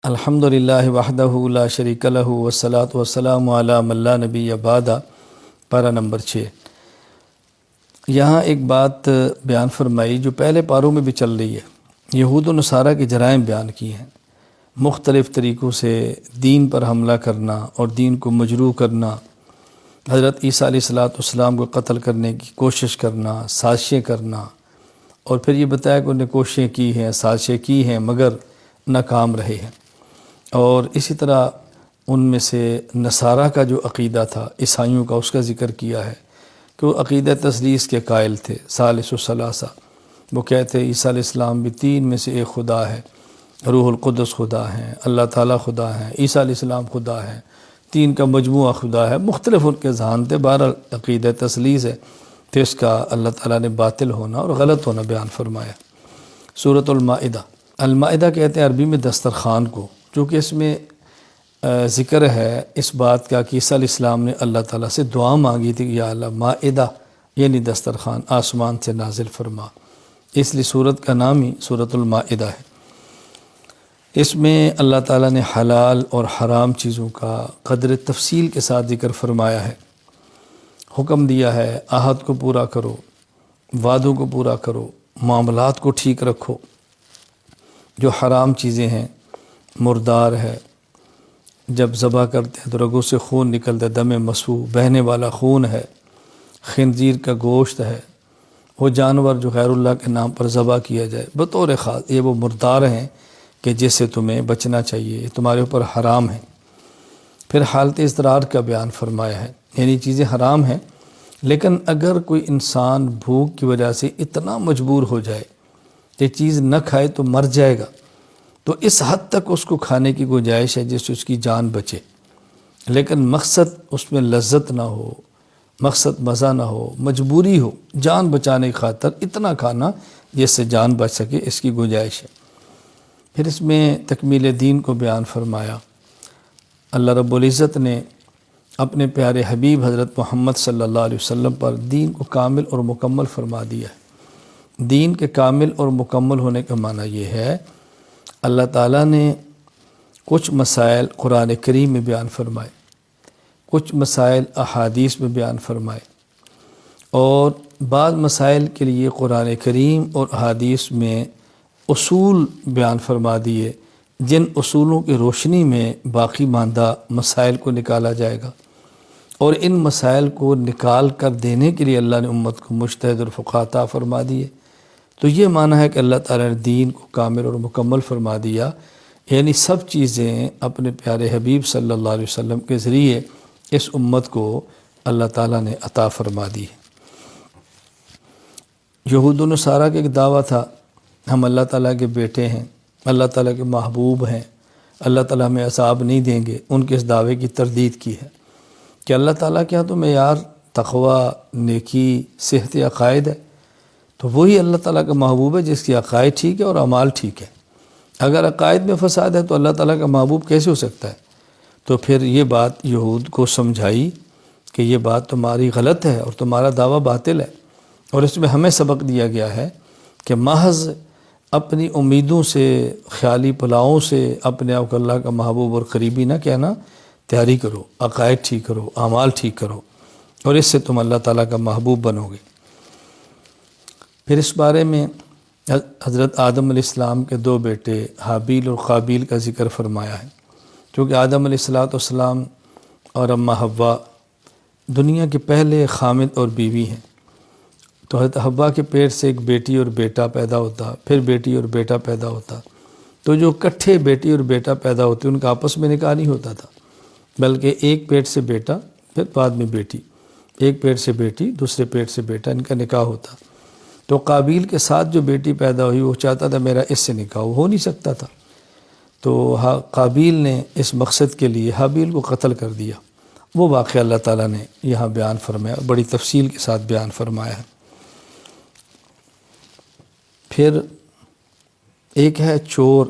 الحمد للہ وحدہ لا شریک لہ والصلاۃ والسلام علی من لا نبی بعد۔ پارہ نمبر 6۔ یہاں ایک بات بیان فرمائی جو پہلے پاروں میں بھی چل رہی ہے۔ یہود و نصارہ کے جرائم بیان کی ہیں، مختلف طریقوں سے دین پر حملہ کرنا اور دین کو مجروح کرنا، حضرت عیسیٰ علیہ السلام کو قتل کرنے کی کوشش کرنا، سازشیں کرنا، اور پھر یہ بتایا کہ انہوں نے کوششیں کی ہیں، سازشیں کی ہیں مگر ناکام رہے ہیں۔ اور اسی طرح ان میں سے نصارہ کا جو عقیدہ تھا، عیسائیوں کا، اس کا ذکر کیا ہے کہ وہ عقیدہ تثلیث کے قائل تھے، ثالث الثلاثہ۔ وہ کہتے ہیں عیسیٰ علیہ السلام بھی تین میں سے ایک خدا ہے، روح القدس خدا ہیں، اللہ تعالیٰ خدا ہیں، عیسیٰ علیہ السلام خدا ہے، تین کا مجموعہ خدا ہے۔ مختلف ان کے ذہان تھے، بہرحال عقیدہ تثلیث ہے تو اس کا اللہ تعالیٰ نے باطل ہونا اور غلط ہونا بیان فرمایا۔ سورۃ المائدہ، المائدہ کہتے ہیں عربی میں دسترخوان کو، چونکہ اس میں ذکر ہے اس بات کا کہ عیسیٰ علیہ السلام نے اللہ تعالیٰ سے دعا مانگی تھی کہ یا اللہ مائدہ یعنی دسترخوان آسمان سے نازل فرما، اس لیے سورت کا نام ہی سورۃ المائدہ ہے۔ اس میں اللہ تعالیٰ نے حلال اور حرام چیزوں کا قدر تفصیل کے ساتھ ذکر فرمایا ہے، حکم دیا ہے عہد کو پورا کرو، وعدوں کو پورا کرو، معاملات کو ٹھیک رکھو۔ جو حرام چیزیں ہیں، مردار ہے، جب ذبح کرتے ہیں تو رگوں سے خون نکلتا ہے، دم مسفوح، بہنے والا خون ہے، خنزیر کا گوشت ہے، وہ جانور جو غیر اللہ کے نام پر ذبح کیا جائے بطور خاص، یہ وہ مردار ہیں کہ جس سے تمہیں بچنا چاہیے، تمہارے اوپر حرام ہیں۔ پھر حالت اضطرار کا بیان فرمایا ہے، یعنی چیزیں حرام ہیں لیکن اگر کوئی انسان بھوک کی وجہ سے اتنا مجبور ہو جائے کہ چیز نہ کھائے تو مر جائے گا، تو اس حد تک اس کو کھانے کی گنجائش ہے جس سے اس کی جان بچے، لیکن مقصد اس میں لذت نہ ہو، مقصد مزہ نہ ہو، مجبوری ہو، جان بچانے کی خاطر اتنا کھانا جس سے جان بچ سکے، اس کی گنجائش ہے۔ پھر اس میں تکمیل دین کو بیان فرمایا۔ اللہ رب العزت نے اپنے پیارے حبیب حضرت محمد صلی اللہ علیہ وسلم پر دین کو کامل اور مکمل فرما دیا ہے۔ دین کے کامل اور مکمل ہونے کا معنی یہ ہے اللہ تعالیٰ نے کچھ مسائل قرآن کریم میں بیان فرمائے، کچھ مسائل احادیث میں بیان فرمائے، اور بعض مسائل کے لیے قرآن کریم اور احادیث میں اصول بیان فرما دیے، جن اصولوں کی روشنی میں باقی ماندہ مسائل کو نکالا جائے گا، اور ان مسائل کو نکال کر دینے کے لیے اللہ نے امت کو مجتہد اور فقہ عطا فرما دیے۔ تو یہ معنی ہے کہ اللہ تعالیٰ نے دین کو کامل اور مکمل فرما دیا، یعنی سب چیزیں اپنے پیارے حبیب صلی اللہ علیہ وسلم کے ذریعے اس امت کو اللہ تعالیٰ نے عطا فرما دی ہے۔ یہود و نصارہ کا ایک دعویٰ تھا ہم اللہ تعالیٰ کے بیٹے ہیں، اللہ تعالیٰ کے محبوب ہیں، اللہ تعالیٰ ہمیں عذاب نہیں دیں گے۔ ان کے اس دعوے کی تردید کی ہے کہ اللہ تعالیٰ کے ہاں تو معیار تقوی، نیکی، صحت عقائد ہے، تو وہی اللہ تعالیٰ کا محبوب ہے جس کی عقائد ٹھیک ہے اور اعمال ٹھیک ہے۔ اگر عقائد میں فساد ہے تو اللہ تعالیٰ کا محبوب کیسے ہو سکتا ہے؟ تو پھر یہ بات یہود کو سمجھائی کہ یہ بات تمہاری غلط ہے اور تمہارا دعویٰ باطل ہے، اور اس میں ہمیں سبق دیا گیا ہے کہ محض اپنی امیدوں سے، خیالی پلاؤں سے اپنے آپ کو اللہ کا محبوب اور قریبی نہ کہنا، تیاری کرو، عقائد ٹھیک کرو، اعمال ٹھیک کرو، اور اس سے تم اللہ تعالیٰ کا محبوب بنو گے۔ پھر اس بارے میں حضرت آدم علیہ السلام کے دو بیٹے حابیل اور قابیل کا ذکر فرمایا ہے، کیونکہ آدم علیہ السلام اور اماں حوا دنیا کے پہلے خامد اور بیوی ہیں، تو حضرت حوا کے پیٹ سے ایک بیٹی اور بیٹا پیدا ہوتا، پھر بیٹی اور بیٹا پیدا ہوتا، تو جو اکٹھے بیٹی اور بیٹا پیدا ہوتے ان کا آپس میں نکاح نہیں ہوتا تھا، بلکہ ایک پیٹ سے بیٹا، پھر بعد میں بیٹی، ایک پیٹ سے بیٹی، دوسرے پیٹ سے بیٹا، ان کا نکاح ہوتا۔ تو قابیل کے ساتھ جو بیٹی پیدا ہوئی وہ چاہتا تھا میرا اس سے نکاح ہو نہیں سکتا تھا، تو قابیل نے اس مقصد کے لیے حابیل کو قتل کر دیا۔ وہ واقعہ اللہ تعالیٰ نے یہاں بیان فرمایا، بڑی تفصیل کے ساتھ بیان فرمایا ہے۔ پھر ایک ہے چور،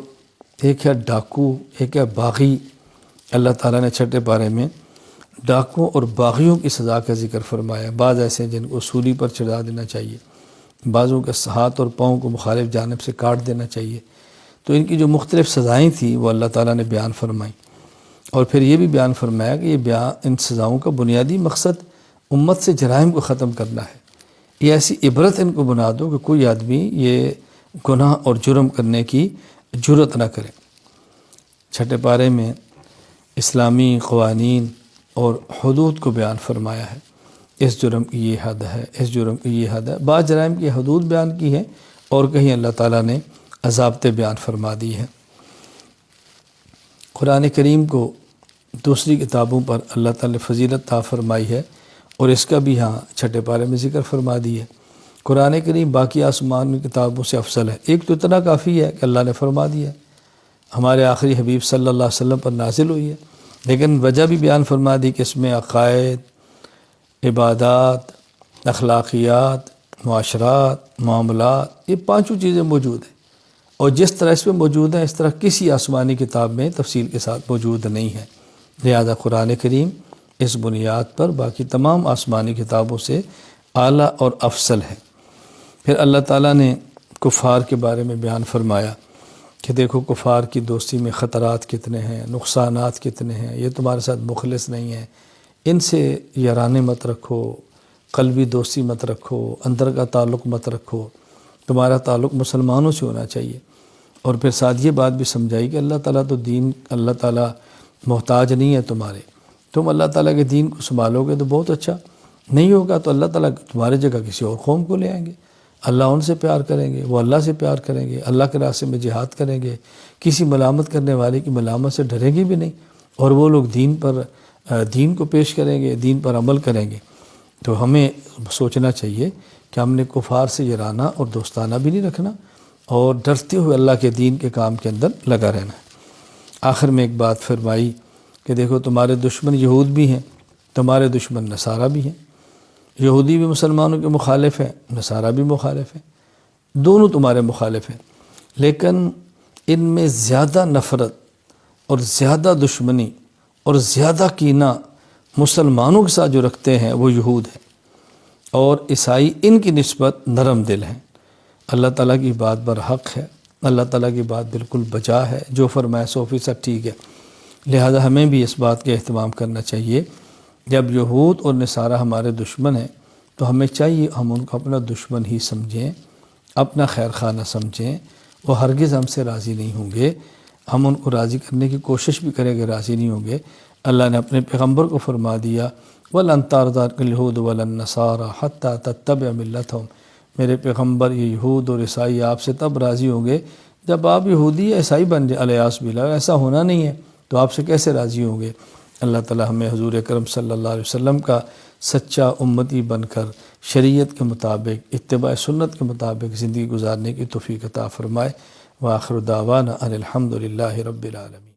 ایک ہے ڈاکو، ایک ہے باغی۔ اللہ تعالیٰ نے چھٹے پارے میں ڈاکوں اور باغیوں کی سزا کا ذکر فرمایا۔ بعض ایسے ہیں جن کو سولی پر چڑھا دینا چاہیے، بعضوں کے ہاتھ اور پاؤں کو مخالف جانب سے کاٹ دینا چاہیے، تو ان کی جو مختلف سزائیں تھیں وہ اللہ تعالیٰ نے بیان فرمائیں، اور پھر یہ بھی بیان فرمایا کہ ان سزاؤں کا بنیادی مقصد امت سے جرائم کو ختم کرنا ہے۔ یہ ایسی عبرت ان کو بنا دو کہ کوئی آدمی یہ گناہ اور جرم کرنے کی جرت نہ کرے۔ چھٹے پارے میں اسلامی قوانین اور حدود کو بیان فرمایا ہے، اس جرم کی یہ حد ہے، اس جرم کی یہ حد ہے۔ بعض جرائم کی حدود بیان کی ہیں اور کہیں اللہ تعالیٰ نے ضابطے بیان فرما دی ہیں۔ قرآن کریم کو دوسری کتابوں پر اللہ تعالیٰ نے فضیلت عطا فرمائی ہے، اور اس کا بھی ہاں چھٹے پارے میں ذکر فرما دی ہے۔ قرآن کریم باقی آسمانی کتابوں سے افضل ہے۔ ایک تو اتنا کافی ہے کہ اللہ نے فرما دیا ہے، ہمارے آخری حبیب صلی اللہ علیہ وسلم پر نازل ہوئی ہے، لیکن وجہ بھی بیان فرما دی کہ اس میں عقائد، عبادات، اخلاقیات، معاشرات، معاملات، یہ پانچوں چیزیں موجود ہیں، اور جس طرح اس میں موجود ہیں اس طرح کسی آسمانی کتاب میں تفصیل کے ساتھ موجود نہیں ہے۔ لہذا قرآن کریم اس بنیاد پر باقی تمام آسمانی کتابوں سے اعلیٰ اور افضل ہے۔ پھر اللہ تعالیٰ نے کفار کے بارے میں بیان فرمایا کہ دیکھو کفار کی دوستی میں خطرات کتنے ہیں، نقصانات کتنے ہیں، یہ تمہارے ساتھ مخلص نہیں ہیں، ان سے یارانے مت رکھو، قلبی دوستی مت رکھو، اندر کا تعلق مت رکھو، تمہارا تعلق مسلمانوں سے ہونا چاہیے۔ اور پھر ساتھ یہ بات بھی سمجھائی کہ اللہ تعالیٰ محتاج نہیں ہے تمہارے، تم اللہ تعالیٰ کے دین کو سنبھالو گے تو بہت اچھا، نہیں ہوگا تو اللہ تعالیٰ تمہارے جگہ کسی اور قوم کو لے آئیں گے، اللہ ان سے پیار کریں گے، وہ اللہ سے پیار کریں گے، اللہ کے راستے میں جہاد کریں گے، کسی ملامت کرنے والے کی ملامت سے ڈریں گے بھی نہیں، اور وہ لوگ دین کو پیش کریں گے، دین پر عمل کریں گے۔ تو ہمیں سوچنا چاہیے کہ ہم نے کفار سے یارانہ اور دوستانہ بھی نہیں رکھنا، اور ڈرتے ہوئے اللہ کے دین کے کام کے اندر لگا رہنا ہے۔ آخر میں ایک بات فرمائی کہ دیکھو تمہارے دشمن یہود بھی ہیں، تمہارے دشمن نصارہ بھی ہیں، یہودی بھی مسلمانوں کے مخالف ہیں، نصارہ بھی مخالف ہیں، دونوں تمہارے مخالف ہیں، لیکن ان میں زیادہ نفرت اور زیادہ دشمنی اور زیادہ کینہ مسلمانوں کے ساتھ جو رکھتے ہیں وہ یہود ہیں، اور عیسائی ان کی نسبت نرم دل ہیں۔ اللہ تعالیٰ کی بات برحق ہے، اللہ تعالیٰ کی بات بالکل بجا ہے، جو فرمائے 100% ٹھیک ہے۔ لہذا ہمیں بھی اس بات کا اہتمام کرنا چاہیے، جب یہود اور نصارہ ہمارے دشمن ہیں تو ہمیں چاہیے ہم ان کو اپنا دشمن ہی سمجھیں، اپنا خیر خواہ نہ سمجھیں۔ وہ ہرگز ہم سے راضی نہیں ہوں گے، ہم ان کو راضی کرنے کی کوشش بھی کریں گے، راضی نہیں ہوں گے۔ اللہ نے اپنے پیغمبر کو فرما دیا وَلَن تَرْضَىٰ عَنكَ الْيَهُودُ وَلَا النَّصَارَىٰ حَتَّىٰ تَتَّبِعَ مِلَّتَهُمْ، میرے پیغمبر یہ یہود اور عیسائی آپ سے تب راضی ہوں گے جب آپ یہودی یا عیسائی بن جائیں، الیاس باللہ، ایسا ہونا نہیں ہے تو آپ سے کیسے راضی ہوں گے؟ اللہ تعالی ہمیں حضور اکرم صلی اللہ علیہ وسلم کا سچا امتی بن کر شریعت کے مطابق، اتباع سنت کے مطابق زندگی گزارنے کی توفیق عطا فرمائے۔ وآخر دعوانا ان الحمد للہ رب العالمین۔